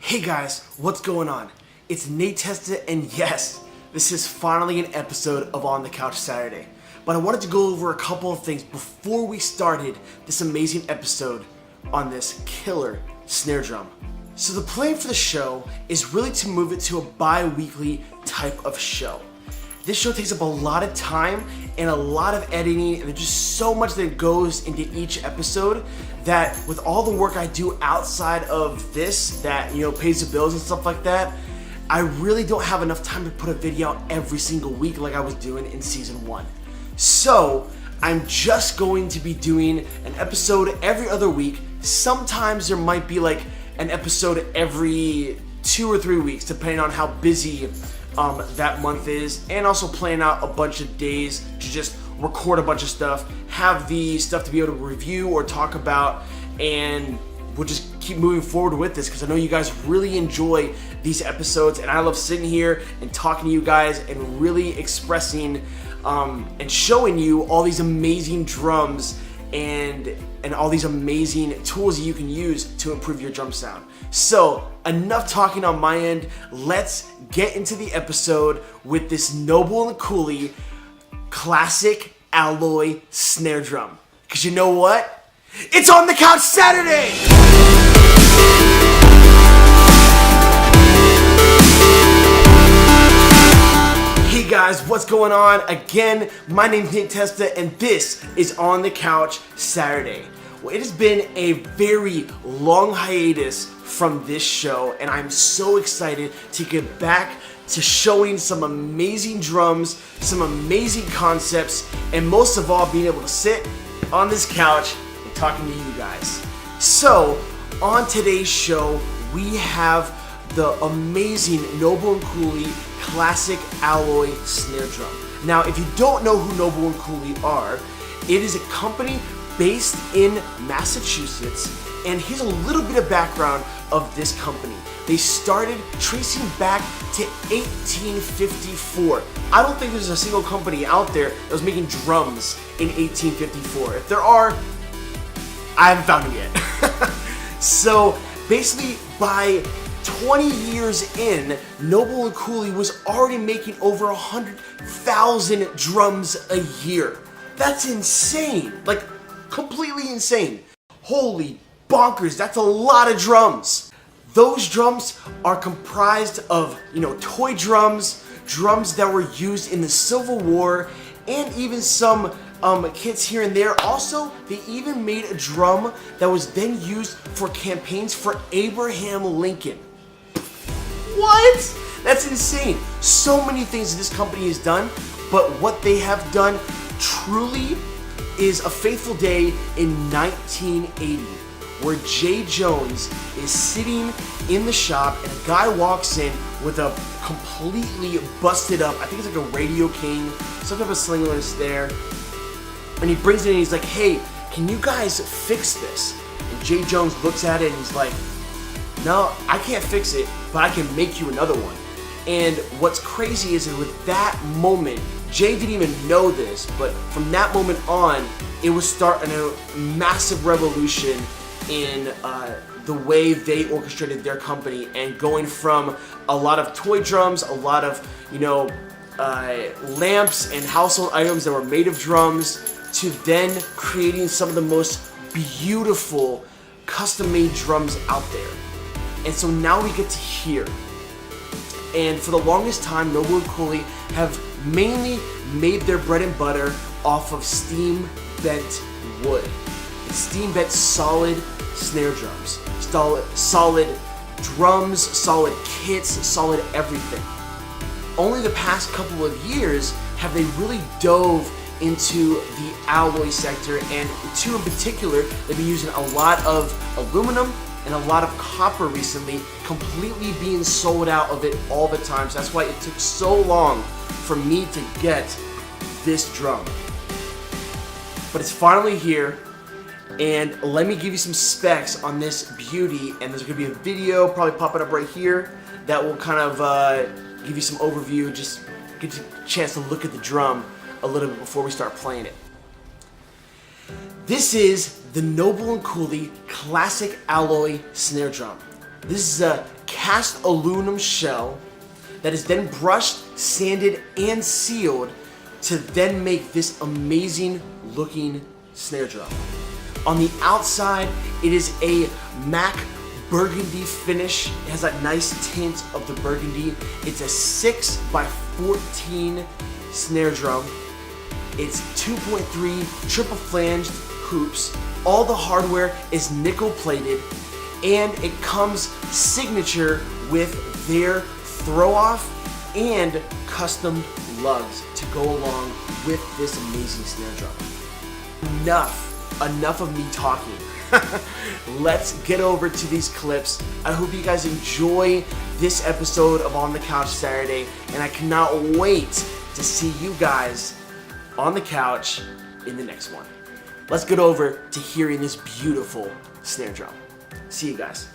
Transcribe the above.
Hey guys, what's going on? It's Nate Testa, and yes, this is finally an episode of On the Couch Saturday. But I wanted to go over a couple of things before we started this amazing episode on this killer snare drum. So the plan for the show is really to move it to a bi-weekly type of show. This show takes up a lot of time and a lot of editing, and there's just so much that goes into each episode that with all the work I do outside of this that, pays the bills and stuff like that, I really don't have enough time to put a video out every single week like I was doing in season 1. So I'm just going to be doing an episode every other week. Sometimes there might be like an episode every 2 or 3 weeks, depending on how busy that month is, and also plan out a bunch of days to just record a bunch of stuff, have the stuff to be able to review or talk about, and we'll just keep moving forward with this because I know you guys really enjoy these episodes, and I love sitting here and talking to you guys and really expressing and showing you all these amazing drums and all these amazing tools that you can use to improve your drum sound. So enough talking on my end. Let's get into the episode with this Noble Cooley classic alloy snare drum. Because you know what? It's On the Couch Saturday! Hey guys, what's going on? Again, my name's Nate Testa, and this is On the Couch Saturday. Well, it has been a very long hiatus from this show, and I'm so excited to get back to showing some amazing drums, some amazing concepts, and most of all, being able to sit on this couch and talking to you guys. So, on today's show, we have the amazing Noble Cooley classic alloy snare drum. Now, if you don't know who Noble Cooley are, it is a company based in Massachusetts, and here's a little bit of background of this company. They started tracing back to 1854. I don't think there's a single company out there that was making drums in 1854. If there are, I haven't found them yet. So basically, by 20 years in, Noble Cooley was already making over 100,000 drums a year. That's insane. Like, completely insane. Holy bonkers, that's a lot of drums. Those drums are comprised of, toy drums, drums that were used in the Civil War, and even some kits here and there. Also, they even made a drum that was then used for campaigns for Abraham Lincoln. What? That's insane. So many things this company has done, but what they have done truly is a fateful day in 1980, where Jay Jones is sitting in the shop and a guy walks in with a completely busted up, I think it's like a Radio King, some type of slingless there, and he brings it in and he's like, hey, can you guys fix this? And Jay Jones looks at it and he's like, no, I can't fix it, but I can make you another one. And what's crazy is that with that moment, Jay didn't even know this, but from that moment on, it was starting a massive revolution in the way they orchestrated their company, and going from a lot of toy drums, a lot of, lamps and household items that were made of drums, to then creating some of the most beautiful custom-made drums out there. And so now we get to here. And for the longest time, Noble Cooley have mainly made their bread and butter off of steam bent wood. Steam bent solid snare drums, solid drums, solid kits, solid everything. Only the past couple of years have they really dove into the alloy sector, and two in particular, they've been using a lot of aluminum and a lot of copper recently, completely being sold out of it all the time. So that's why it took so long for me to get this drum. But it's finally here, and let me give you some specs on this beauty, and there's going to be a video probably popping up right here that will kind of give you some overview, just get you a chance to look at the drum a little bit before we start playing it. This is the Noble Cooley classic alloy snare drum. This is a cast aluminum shell that is then brushed, sanded, and sealed to then make this amazing looking snare drum. On the outside, it is a matte burgundy finish. It has that nice tint of the burgundy. It's a 6x14 snare drum. It's 2.3 triple flanged hoops. All the hardware is nickel plated, and it comes signature with their throw off and custom lugs to go along with this amazing snare drum. Enough of me talking. Let's get over to these clips. I hope you guys enjoy this episode of On the Couch Saturday, and I cannot wait to see you guys on the couch in the next one. Let's get over to hearing this beautiful snare drum. See you guys.